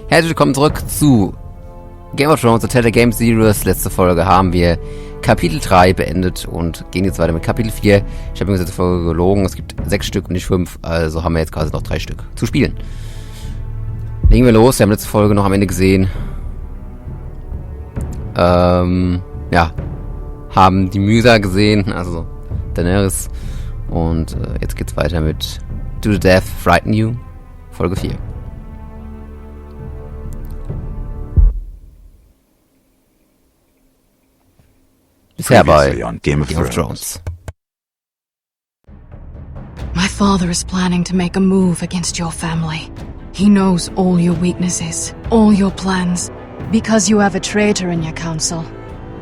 Herzlich willkommen zurück zu Game of Thrones, der Telltale Games Series. Letzte Folge haben wir Kapitel 3 beendet und gehen jetzt weiter mit Kapitel 4. Ich habe mir letzte Folge gelogen, es gibt 6 Stück und nicht 5, also haben wir jetzt quasi noch 3 Stück zu spielen. Legen wir los, wir haben letzte Folge noch am Ende gesehen. Haben die Mhysa gesehen, also Daenerys. Und jetzt geht's weiter mit Do the Death Frighten You, Folge 4. Bisher bei Game of Thrones. My father is planning to make a move against your family. He knows all your weaknesses, all your plans, because you have a traitor in your council.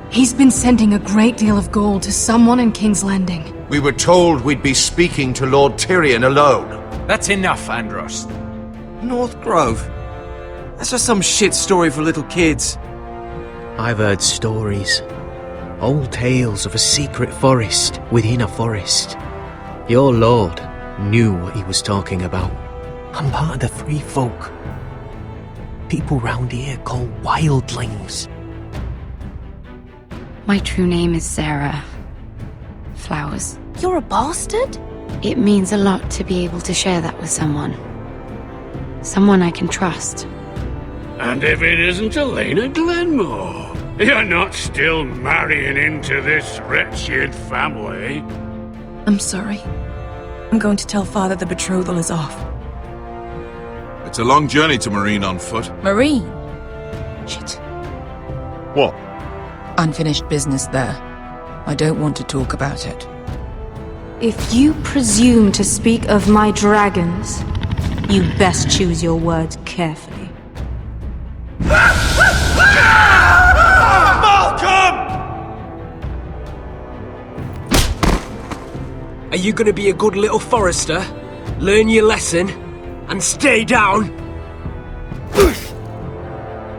He's been sending a great deal of gold to someone in King's Landing. We were told we'd be speaking to Lord Tyrion alone. That's enough, Andros. North Grove? That's just some shit story for little kids. I've heard stories. Old tales of a secret forest within a forest. Your lord knew what he was talking about. I'm part of the Free Folk. People round here call wildlings. My true name is Sarah Flowers. You're a bastard? It means a lot to be able to share that with someone. Someone I can trust. And if it isn't Elena Glenmore, you're not still marrying into this wretched family. I'm sorry. I'm going to tell Father the betrothal is off. It's a long journey to Marine on foot. Marine? Shit. What? Unfinished business there. I don't want to talk about it. If you presume to speak of my dragons, you best choose your words carefully. Are you gonna be a good little forester? Learn your lesson and stay down?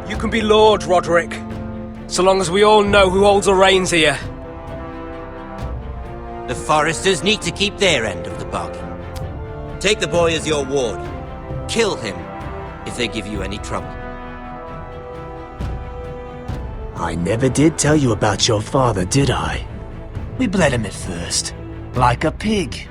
You can be Lord, Roderick, so long as we all know who holds the reins here. The foresters need to keep their end of the bargain. Take the boy as your ward. Kill him if they give you any trouble. I never did tell you about your father, did I? We bled him at first, like a pig.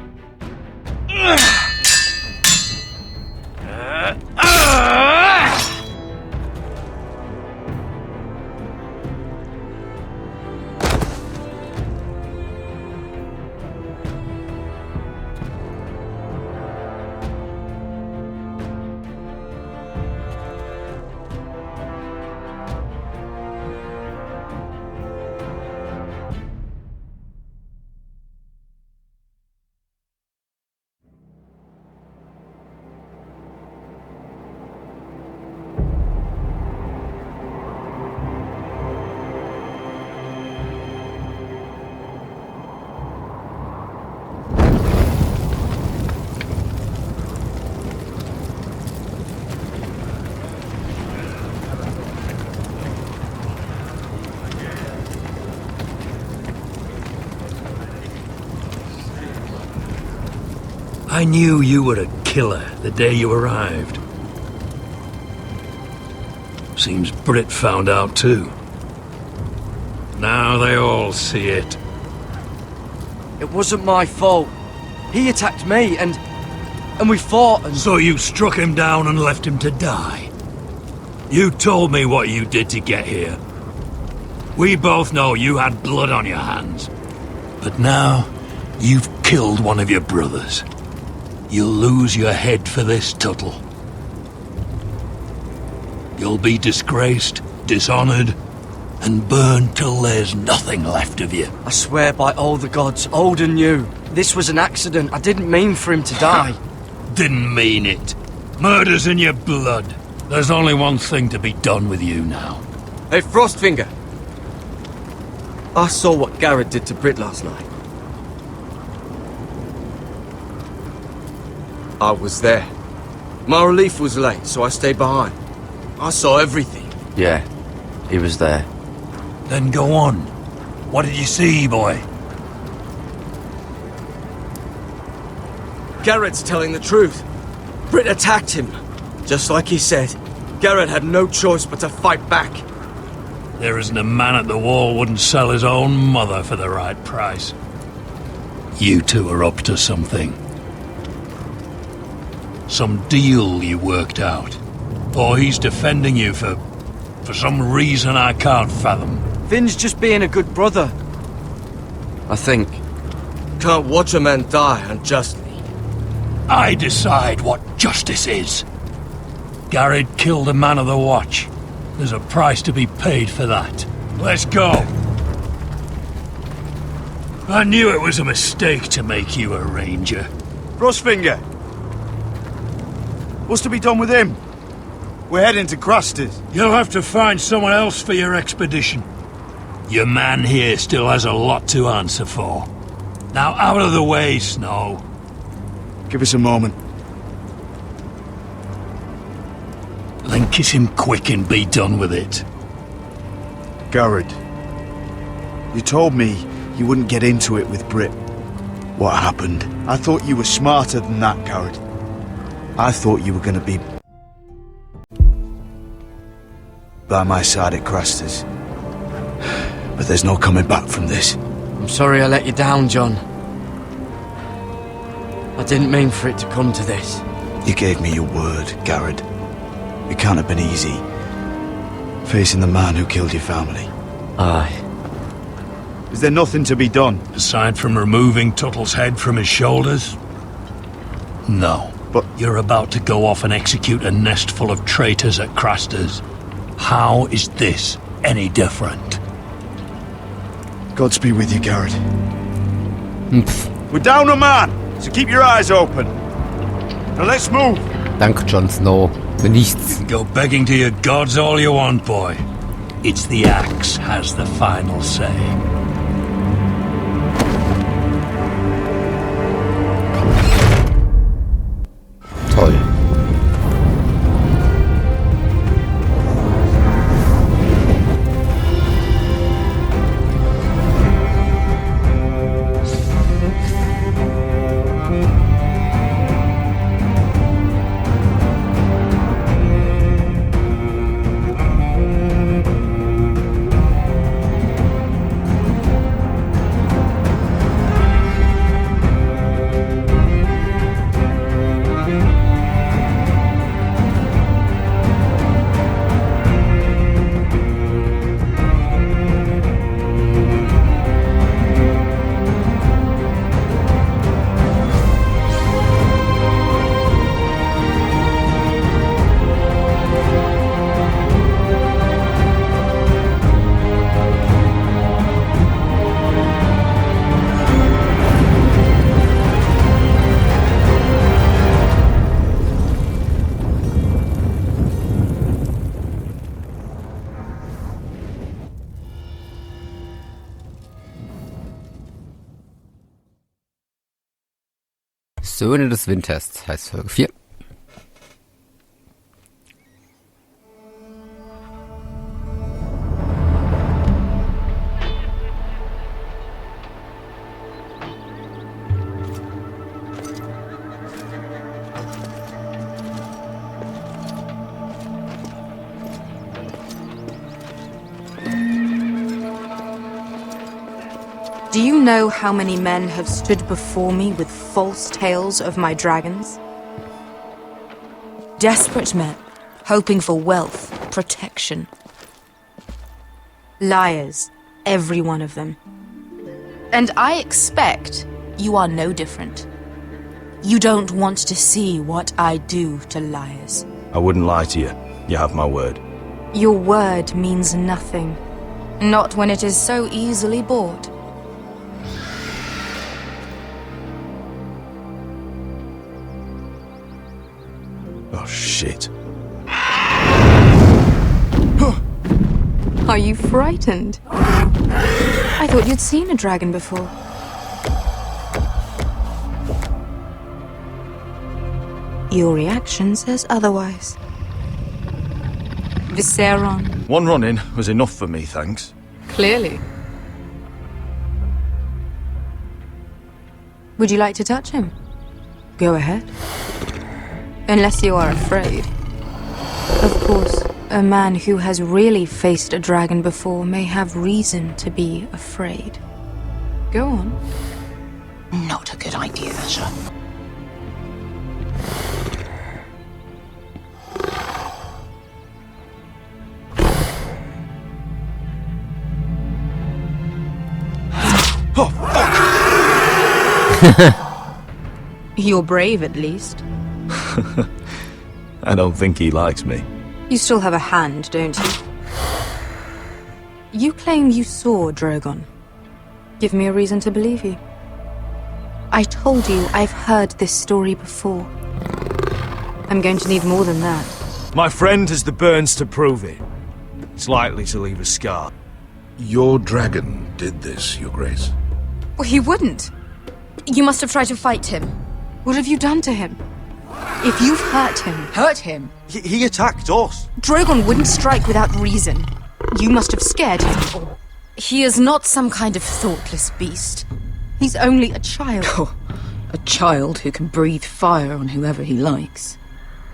I knew you were a killer the day you arrived. Seems Britt found out too. Now they all see it. It wasn't my fault. He attacked me and we fought and... So you struck him down and left him to die? You told me what you did to get here. We both know you had blood on your hands. But now, you've killed one of your brothers. You'll lose your head for this, Tuttle. You'll be disgraced, dishonored, and burned till there's nothing left of you. I swear by all the gods, old and new, this was an accident. I didn't mean for him to die. Didn't mean it. Murder's in your blood. There's only one thing to be done with you now. Hey, Frostfinger. I saw what Garrett did to Britt last night. I was there. My relief was late, so I stayed behind. I saw everything. Yeah, he was there. Then go on. What did you see, boy? Garrett's telling the truth. Britt attacked him, just like he said. Garrett had no choice but to fight back. There isn't a man at the wall wouldn't sell his own mother for the right price. You two are up to something. Some deal you worked out. Or he's defending you for some reason I can't fathom. Finn's just being a good brother. I think. Can't watch a man die unjustly. I decide what justice is. Garrett killed a man of the watch. There's a price to be paid for that. Let's go. I knew it was a mistake to make you a ranger. Frostfinger! What's to be done with him? We're heading to Cruster's. You'll have to find someone else for your expedition. Your man here still has a lot to answer for. Now out of the way, Snow. Give us a moment. Then kiss him quick and be done with it. Garrett, you told me you wouldn't get into it with Britt. What happened? I thought you were smarter than that, Garrett. I thought you were going to be by my side at Cruster's. But there's no coming back from this. I'm sorry I let you down, John. I didn't mean for it to come to this. You gave me your word, Garrett. It can't have been easy, facing the man who killed your family. Aye. Is there nothing to be done? Aside from removing Tuttle's head from his shoulders? No. But you're about to go off and execute a nest full of traitors at Craster's. How is this any different? Godspeed with you, Garrett. We're down a man, so keep your eyes open. Now let's move. Danke, Jon Snow. Für nichts. You can go begging to your gods all you want, boy. It's the axe has the final say. Toll. Söhne des Winters heißt Folge 4. Do you know how many men have stood before me with false tales of my dragons? Desperate men, hoping for wealth, protection. Liars, every one of them. And I expect you are no different. You don't want to see what I do to liars. I wouldn't lie to you. You have my word. Your word means nothing. Not when it is so easily bought. Oh, shit. Are you frightened? I thought you'd seen a dragon before. Your reaction says otherwise. Visceron. One run-in was enough for me, thanks. Clearly. Would you like to touch him? Go ahead. Unless you are afraid. Of course, a man who has really faced a dragon before may have reason to be afraid. Go on. Not a good idea, Asher. Oh, fuck! You're brave, at least. I don't think he likes me. You still have a hand, don't you? You claim you saw Drogon. Give me a reason to believe you. I told you I've heard this story before. I'm going to need more than that. My friend has the burns to prove it. It's likely to leave a scar. Your dragon did this, Your Grace. Well, he wouldn't. You must have tried to fight him. What have you done to him? If you've hurt him... Hurt him? He attacked us. Drogon wouldn't strike without reason. You must have scared him. Or he is not some kind of thoughtless beast. He's only a child. Oh, a child who can breathe fire on whoever he likes.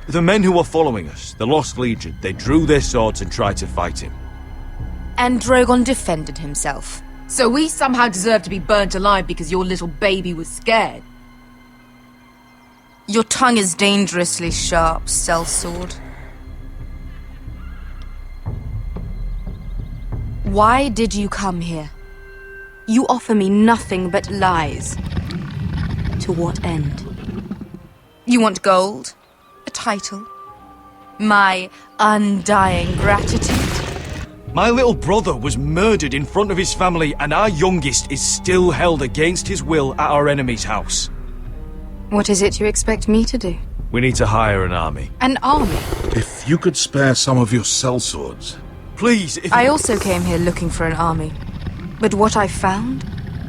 The men who were following us, the Lost Legion, they drew their swords and tried to fight him. And Drogon defended himself. So we somehow deserve to be burnt alive because your little baby was scared? Your tongue is dangerously sharp, sellsword. Why did you come here? You offer me nothing but lies. To what end? You want gold? A title? My undying gratitude? My little brother was murdered in front of his family, and our youngest is still held against his will at our enemy's house. What is it you expect me to do? We need to hire an army. An army? If you could spare some of your sellswords. Please, if I also came here looking for an army. But what I found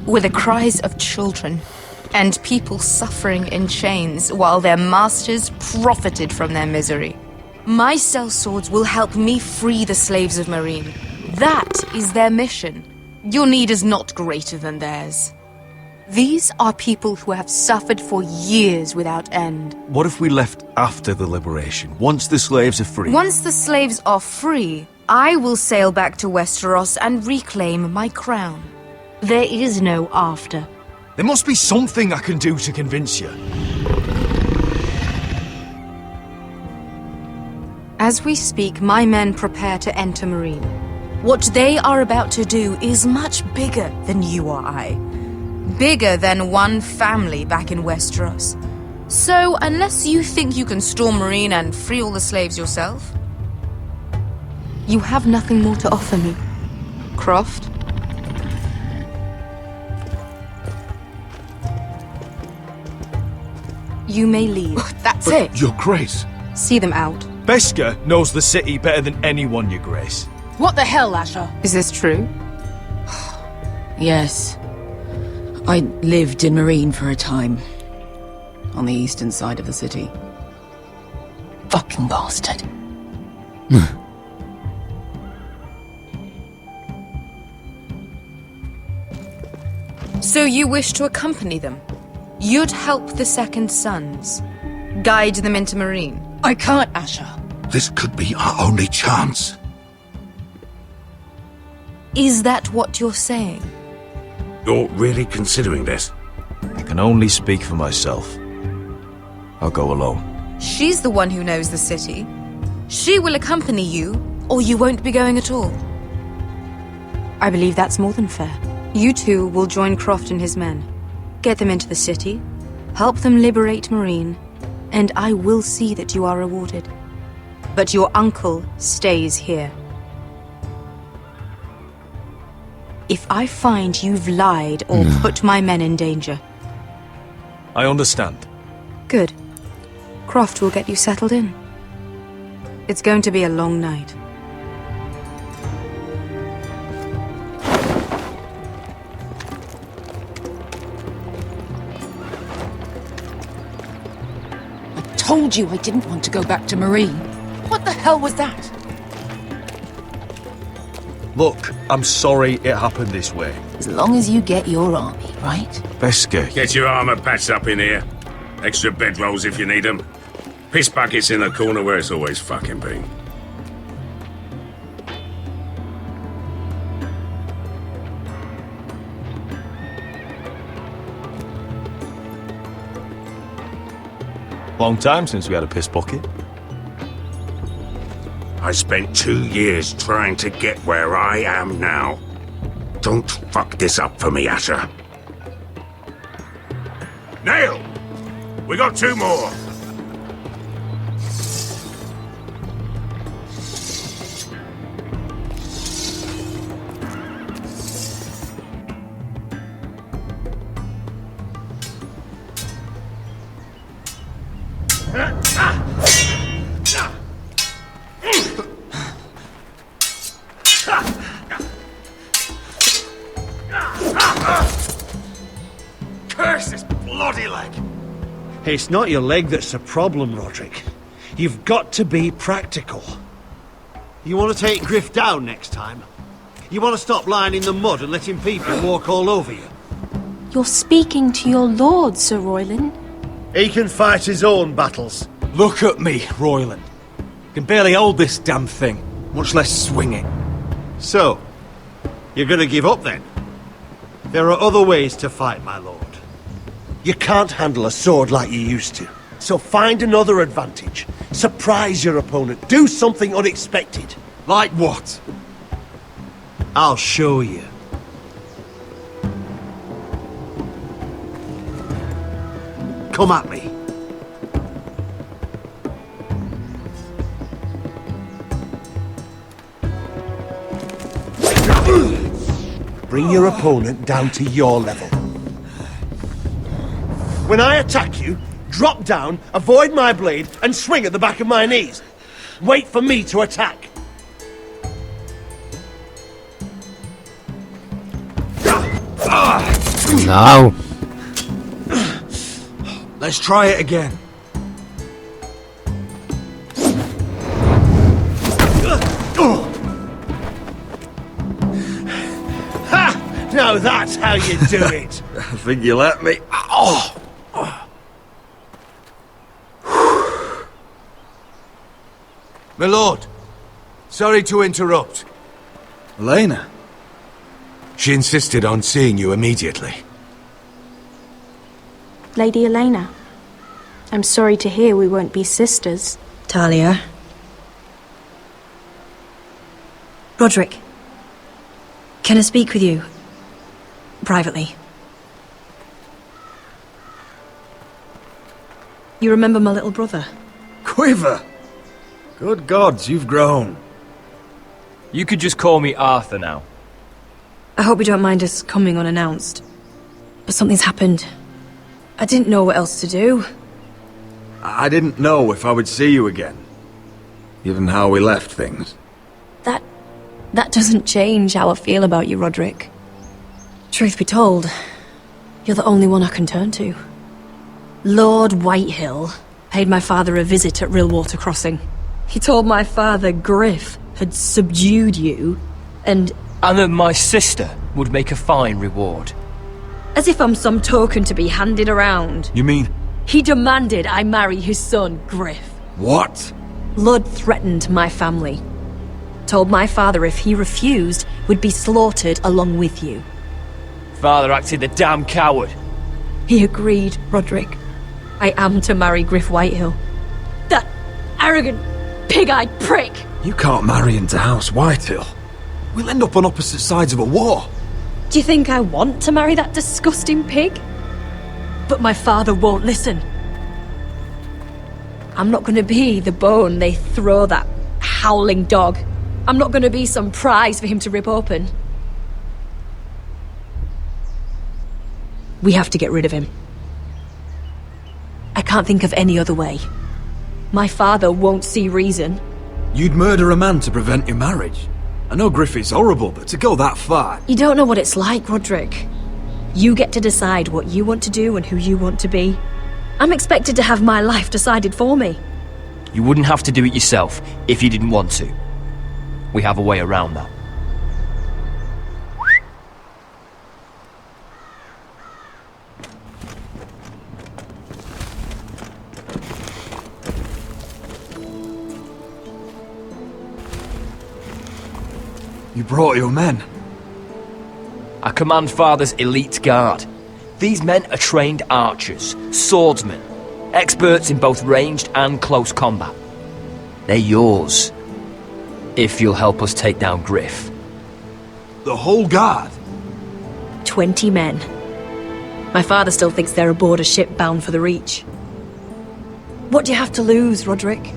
were the cries of children and people suffering in chains while their masters profited from their misery. My sellswords will help me free the slaves of Meereen. That is their mission. Your need is not greater than theirs. These are people who have suffered for years without end. What if we left after the liberation, once the slaves are free? Once the slaves are free, I will sail back to Westeros and reclaim my crown. There is no after. There must be something I can do to convince you. As we speak, my men prepare to enter Meereen. What they are about to do is much bigger than you or I. Bigger than one family back in Westeros. So, unless you think you can storm Meereen and free all the slaves yourself, you have nothing more to offer me, Croft. You may leave. That's But it. Your Grace. See them out. Beskar knows the city better than anyone, Your Grace. What the hell, Asher? Is this true? Yes. I lived in Meereen for a time. On the eastern side of the city. Fucking bastard. So you wish to accompany them? You'd help the Second Sons. Guide them into Meereen. I can't, Asher. This could be our only chance. Is that what you're saying? You're really considering this? I can only speak for myself. I'll go alone. She's the one who knows the city. She will accompany you, or you won't be going at all. I believe that's more than fair. You two will join Croft and his men. Get them into the city, help them liberate Meereen, and I will see that you are rewarded. But your uncle stays here. If I find you've lied or put my men in danger... I understand. Good. Croft will get you settled in. It's going to be a long night. I told you I didn't want to go back to Meereen. What the hell was that? Look, I'm sorry it happened this way. As long as you get your army, right? Beskar. Get your armor patched up in here. Extra bedrolls if you need them. Piss bucket's in the corner where it's always fucking been. Long time since we had a piss bucket. I spent 2 years trying to get where I am now. Don't fuck this up for me, Asher. Nail! We got 2 more! Curse this bloody leg! It's not your leg that's the problem, Roderick. You've got to be practical. You want to take Griff down next time? You want to stop lying in the mud and letting people walk all over you? You're speaking to your lord, Sir Royland. He can fight his own battles. Look at me, Royland. Can barely hold this damn thing, much less swing it. So, you're going to give up then? There are other ways to fight, my lord. You can't handle a sword like you used to. So find another advantage. Surprise your opponent. Do something unexpected. Like what? I'll show you. Come at me. Bring your opponent down to your level. When I attack you, drop down, avoid my blade, and swing at the back of my knees. Wait for me to attack. No. Let's try it again. Ha! Now that's how you do it. I think you let me. Oh! My lord, sorry to interrupt. Elena? She insisted on seeing you immediately. Lady Elena, I'm sorry to hear we won't be sisters. Talia. Roderick. Can I speak with you? Privately. You remember my little brother? Quiver! Good gods, you've grown. You could just call me Arthur now. I hope you don't mind us coming unannounced. But something's happened. I didn't know what else to do. I didn't know if I would see you again. Given how we left things. That doesn't change how I feel about you, Roderick. Truth be told, you're the only one I can turn to. Lord Whitehill paid my father a visit at Rillwater Crossing. He told my father Griff had subdued you, and that my sister would make a fine reward. As if I'm some token to be handed around. You mean? He demanded I marry his son, Griff. What? Lud threatened my family. Told my father if he refused, would be slaughtered along with you. Father acted the damn coward. He agreed, Roderick. I am to marry Griff Whitehill. That arrogant, pig-eyed prick! You can't marry into House Whitehill. We'll end up on opposite sides of a war. Do you think I want to marry that disgusting pig? But my father won't listen. I'm not gonna be the bone they throw that howling dog. I'm not gonna be some prize for him to rip open. We have to get rid of him. I can't think of any other way. My father won't see reason. You'd murder a man to prevent your marriage? I know Griffith's horrible, but to go that far... You don't know what it's like, Roderick. You get to decide what you want to do and who you want to be. I'm expected to have my life decided for me. You wouldn't have to do it yourself if you didn't want to. We have a way around that. You brought your men. I command Father's elite guard. These men are trained archers, swordsmen, experts in both ranged and close combat. They're yours, if you'll help us take down Griff. The whole guard? 20 men. My father still thinks they're aboard a ship bound for the Reach. What do you have to lose, Roderick?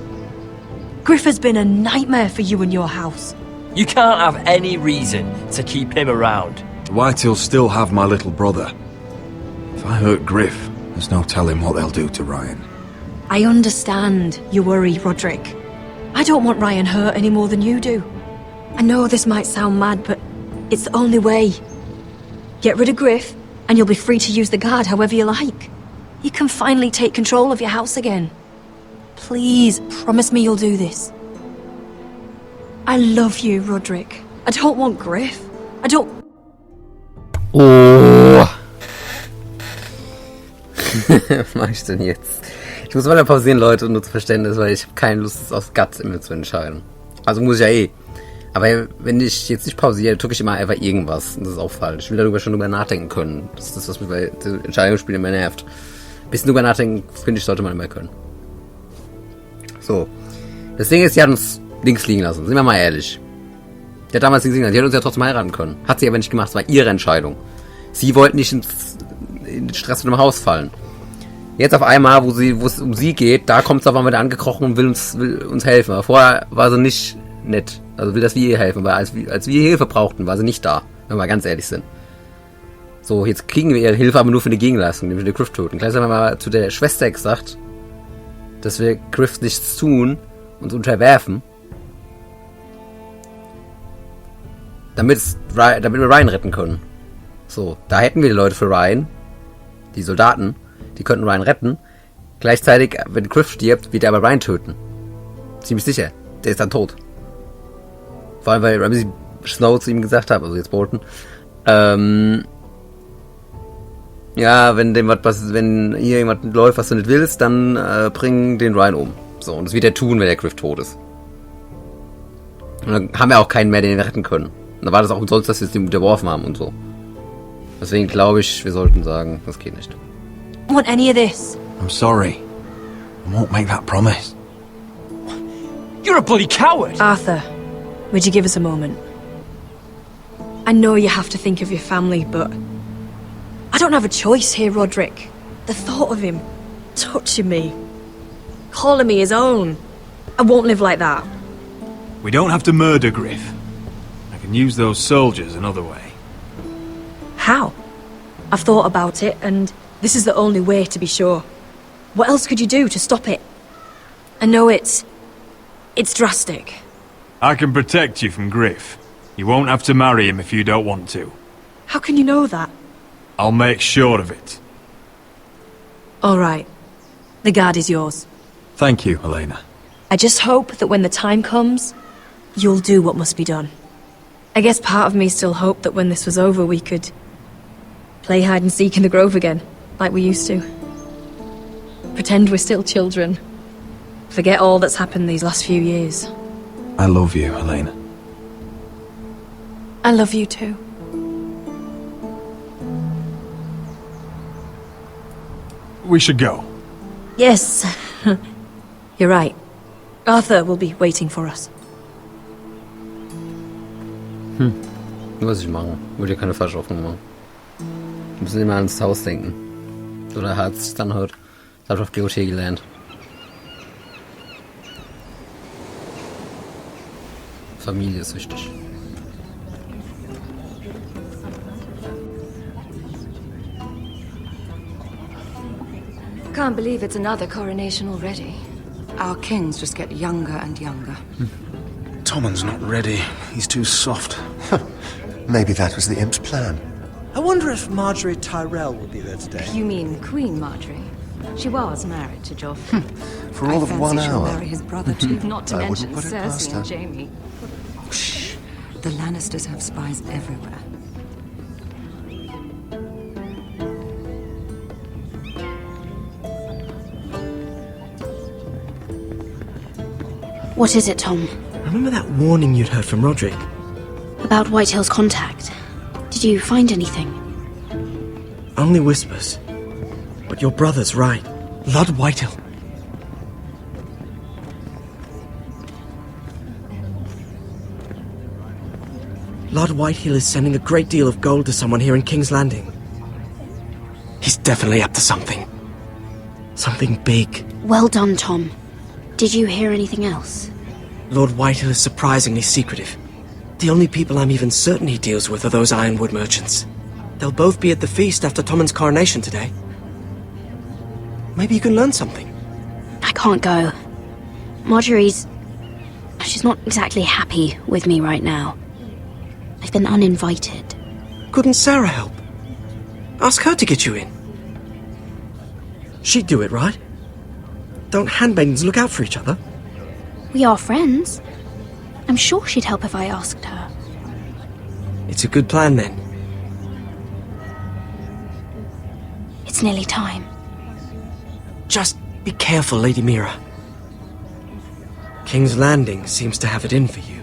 Griff has been a nightmare for you and your house. You can't have any reason to keep him around. The Whitehills still have my little brother. If I hurt Griff, there's no telling what they'll do to Ryan. I understand your worry, Roderick. I don't want Ryan hurt any more than you do. I know this might sound mad, but it's the only way. Get rid of Griff, and you'll be free to use the guard however you like. You can finally take control of your house again. Please, promise me you'll do this. I love you, Roderick. I don't want Griff. I don't... Oh. Was mach ich denn jetzt? Ich muss mal pausieren, Leute, nur zu Verständnis, weil ich habe keine Lust, es aus Guts immer zu entscheiden. Also muss ich ja eh. Aber wenn ich jetzt nicht pausiere, drücke ich immer einfach irgendwas. Und das ist auch falsch. Ich will darüber schon drüber nachdenken können. Das ist das, was mich bei Entscheidungsspielen immer nervt. Ein bisschen drüber nachdenken, finde ich, sollte man immer können. So. Das Ding ist, sie hat uns links liegen lassen. Sind wir mal ehrlich. Die hat damals links liegen lassen. Die hätte uns ja trotzdem heiraten können. Hat sie aber nicht gemacht. Es war ihre Entscheidung. Sie wollte nicht in den Stress mit dem Haus fallen. Jetzt auf einmal, wo es um sie geht, da kommt sie auf einmal wieder angekrochen und will uns helfen. Aber vorher war sie nicht nett. Also will, dass wir ihr helfen. Weil als wir Hilfe brauchten, war sie nicht da. Wenn wir mal ganz ehrlich sind. So, jetzt kriegen wir ihre Hilfe aber nur für eine Gegenleistung, nämlich den Griff töten. Gleich haben wir mal zu der Schwester gesagt, dass wir Griff nichts tun, uns unterwerfen. Damit wir Ryan retten können. So, da hätten wir die Leute für Ryan. Die Soldaten. Die könnten Ryan retten. Gleichzeitig, wenn Griff stirbt, wird er aber Ryan töten. Ziemlich sicher. Der ist dann tot. Vor allem, weil Ramsay Snow zu ihm gesagt hat, also jetzt Bolton, ja, wenn hier jemand läuft, was du nicht willst, dann bring den Ryan um. So, und das wird er tun, wenn der Griff tot ist. Und dann haben wir auch keinen mehr, den wir retten können. Und dann war das auch umsonst, dass wir es ihm unterworfen haben und so. Deswegen glaube ich, wir sollten sagen, das geht nicht. Want any of this? I'm sorry. I won't make that promise. You're a bloody coward! Arthur, would you give us a moment? I know you have to think of your family, but I don't have a choice here, Roderick. The thought of him touching me, calling me his own, I won't live like that. We don't have to murder Griff. I can use those soldiers another way. How? I've thought about it, and this is the only way to be sure. What else could you do to stop it? I know it's drastic. I can protect you from Griff. You won't have to marry him if you don't want to. How can you know that? I'll make sure of it. All right. The guard is yours. Thank you, Elena. I just hope that when the time comes, you'll do what must be done. I guess part of me still hoped that when this was over we could play hide and seek in the grove again, like we used to. Pretend we're still children. Forget all that's happened these last few years. I love you, Elena. I love you too. We should go. Yes. You're right. Arthur will be waiting for us. Was ich machen? Würde ja keine falsche Hoffnung machen. Wir müssen immer ans Haus denken. Oder hat es dann heute? Das habe ich auf GOT gelernt. Familie ist wichtig. Can't believe it's another coronation already. Our kings just get younger and younger. Tommen's not ready. He's too soft. Maybe that was the imp's plan. I wonder if Marjorie Tyrell will be there today. You mean Queen Marjorie? She was married to Joffrey. For all of 1 she'll hour. marry his brother too, not to I mention wouldn't put it past Cersei her. and Jaime. Shh. The Lannisters have spies everywhere. What is it, Tom? Remember that warning you'd heard from Roderick? About Whitehill's contact. Did you find anything? Only whispers. But your brother's right. Lord Whitehill. Lord Whitehill is sending a great deal of gold to someone here in King's Landing. He's definitely up to something. Something big. Well done, Tom. Did you hear anything else? Lord Whitehill is surprisingly secretive. The only people I'm even certain he deals with are those ironwood merchants. They'll both be at the feast after Tommen's coronation today. Maybe you can learn something. I can't go. She's not exactly happy with me right now. I've been uninvited. Couldn't Sarah help? Ask her to get you in. She'd do it, right? Don't handmaidens look out for each other? We are friends. I'm sure she'd help if I asked her. It's a good plan, then. It's nearly time. Just be careful, Lady Mira. King's Landing seems to have it in for you.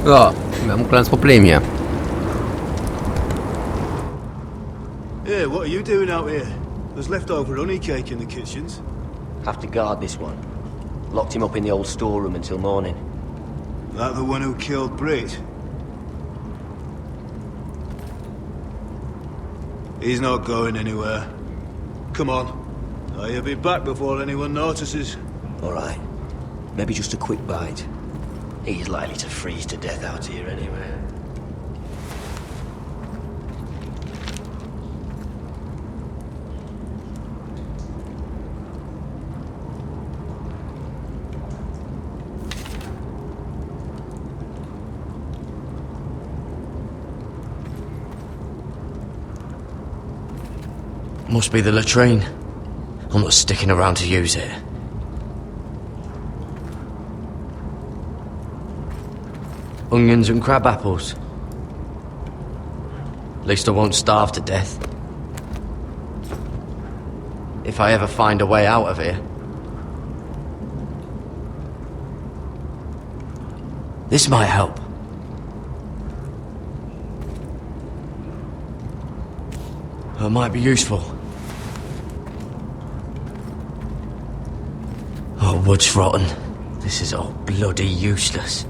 Ja, wir haben ein kleines Problem hier. Yeah, what are you doing out here? There's leftover honey cake in the kitchens. Have to guard this one. Locked him up in the old storeroom until morning. That the one who killed Brit? He's not going anywhere. Come on. I'll be back before anyone notices. Alright. Maybe just a quick bite. He's likely to freeze to death out here anyway. Must be the latrine. I'm not sticking around to use it. Onions and crab apples. At least I won't starve to death. If I ever find a way out of here. This might help. It might be useful. Oh, wood's rotten. This is all bloody useless.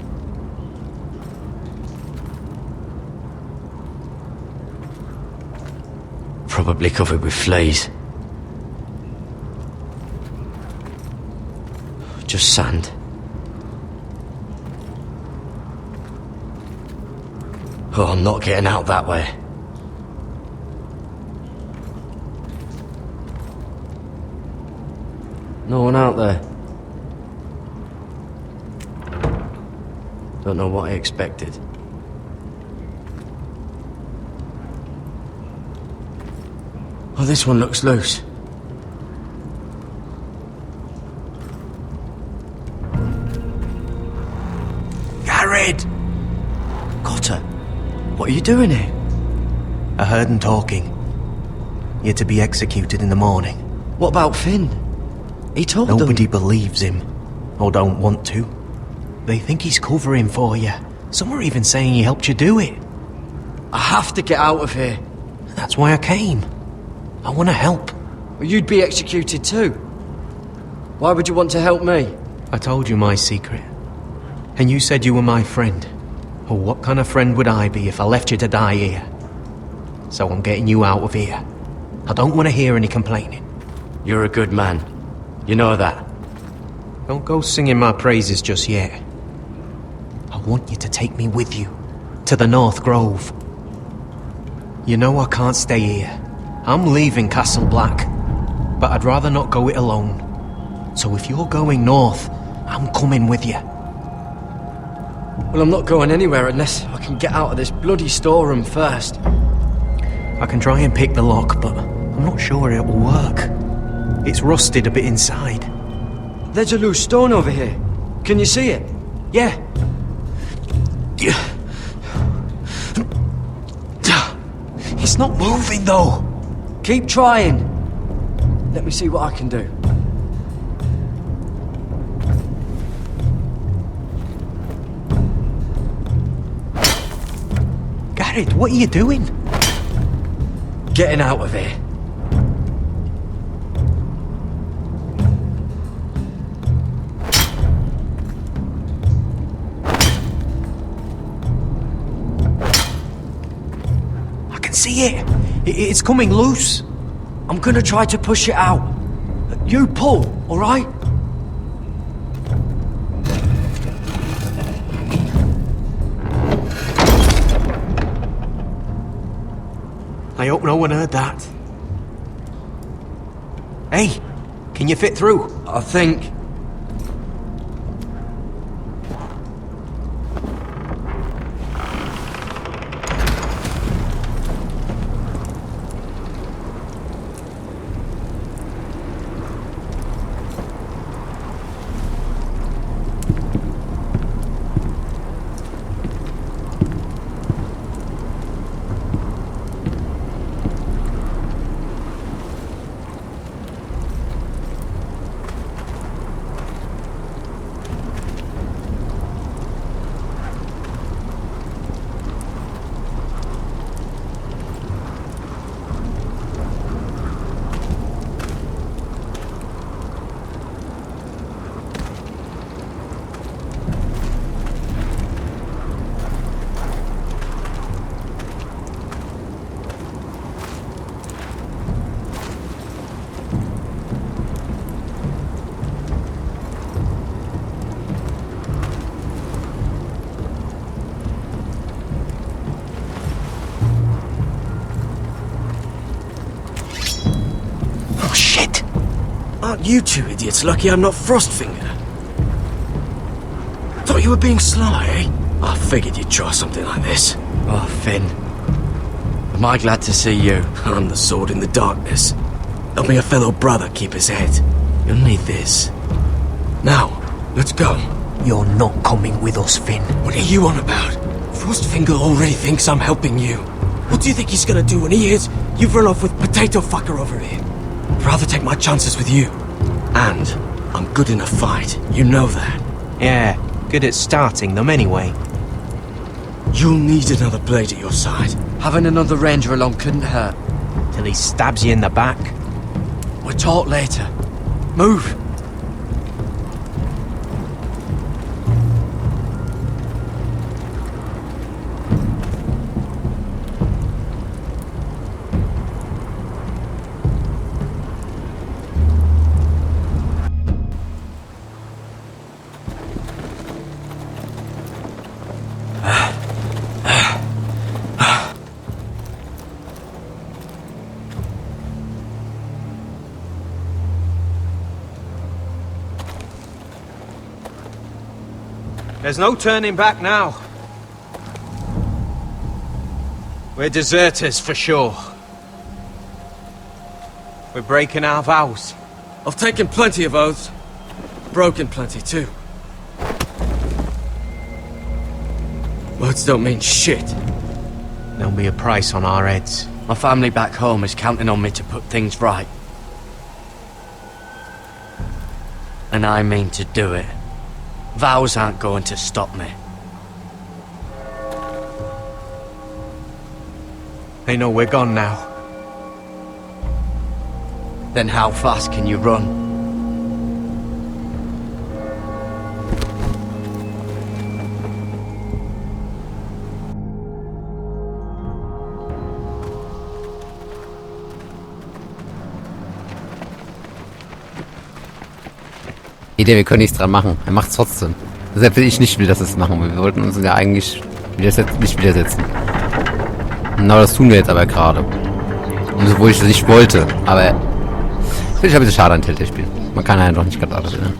Probably covered with fleas. Just sand. Oh, I'm not getting out that way. No one out there. Don't know what I expected. Oh, this one looks loose. Garrett! Cotter, what are you doing here? I heard him talking. You're to be executed in the morning. What about Finn? He told them... Nobody believes him, or don't want to. They think he's covering for you. Some are even saying he helped you do it. I have to get out of here. That's why I came. I want to help. Well, you'd be executed too. Why would you want to help me? I told you my secret. And you said you were my friend. Well, what kind of friend would I be if I left you to die here? So I'm getting you out of here. I don't want to hear any complaining. You're a good man. You know that. Don't go singing my praises just yet. I want you to take me with you. To the North Grove. You know I can't stay here. I'm leaving Castle Black, but I'd rather not go it alone. So if you're going north, I'm coming with you. Well, I'm not going anywhere unless I can get out of this bloody storeroom first. I can try and pick the lock, but I'm not sure it will work. It's rusted a bit inside. There's a loose stone over here. Can you see it? Yeah. It's not moving, though. Keep trying. Let me see what I can do. Garrett, what are you doing? Getting out of here. I can see it. It's coming loose. I'm gonna try to push it out. You pull, alright? I hope no one heard that. Hey, can you fit through? I think. Aren't you two idiots lucky I'm not Frostfinger? Thought you were being sly, eh? I figured you'd try something like this. Oh, Finn. Am I glad to see you? I'm the sword in the darkness. Helping a fellow brother keep his head. You'll need this. Now, let's go. You're not coming with us, Finn. What are you on about? Frostfinger already thinks I'm helping you. What do you think he's gonna do when he hears you've run off with Potato Fucker over here? I'd rather take my chances with you. And I'm good in a fight. You know that. Yeah, good at starting them anyway. You'll need another blade at your side. Having another ranger along couldn't hurt. Till he stabs you in the back. We'll talk later. Move! There's no turning back now. We're deserters for sure. We're breaking our vows. I've taken plenty of oaths. Broken plenty too. Words don't mean shit. There'll be a price on our heads. My family back home is counting on me to put things right. And I mean to do it. Vows aren't going to stop me. They know we're gone now. Then how fast can you run? Idee, wir können nichts dran machen. Er macht's trotzdem. Selbst wenn ich nicht will, dass wir es machen. Wir wollten uns ja eigentlich nicht widersetzen. Genau das tun wir jetzt aber gerade. Und obwohl ich das nicht wollte. Aber finde ich ein bisschen schade an Telltale-Spielen. Man kann ja doch nicht gerade alles ändern.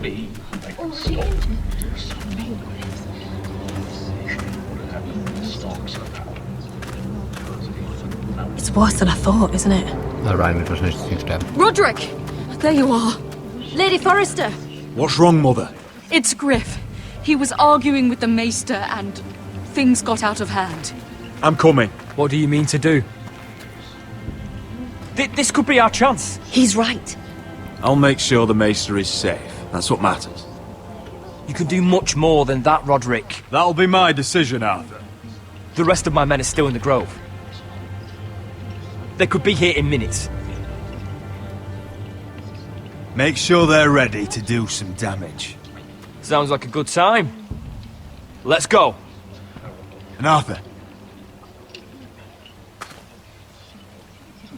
It's worse than I thought, isn't it? Ryan wird wahrscheinlich zu viel sterben. Roderick! There you are. Lady Forrester! What's wrong, Mother? It's Griff. He was arguing with the Maester and things got out of hand. I'm coming. What do you mean to do? This could be our chance. He's right. I'll make sure the Mhysa is safe. That's what matters. You can do much more than that, Roderick. That'll be my decision, Arthur. The rest of my men are still in the grove. They could be here in minutes. Make sure they're ready to do some damage. Sounds like a good time. Let's go. And Arthur,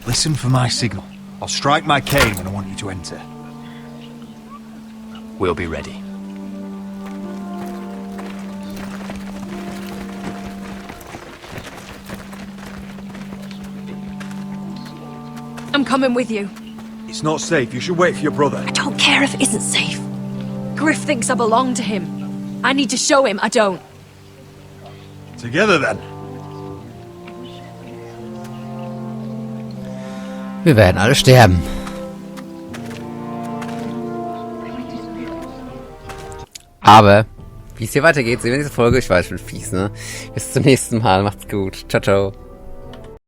listen for my signal. I'll strike my cane when I want you to enter. We'll be ready. I'm coming with you. It's not safe. You should wait for your brother. I don't care if it isn't safe. Griff thinks I belong to him. I need to show him I don't. Together then. Wir werden alle sterben. Aber, wie es hier weitergeht, sehen wir in dieser Folge. Ich weiß, ich bin fies, ne? Bis zum nächsten Mal. Macht's gut. Ciao, ciao.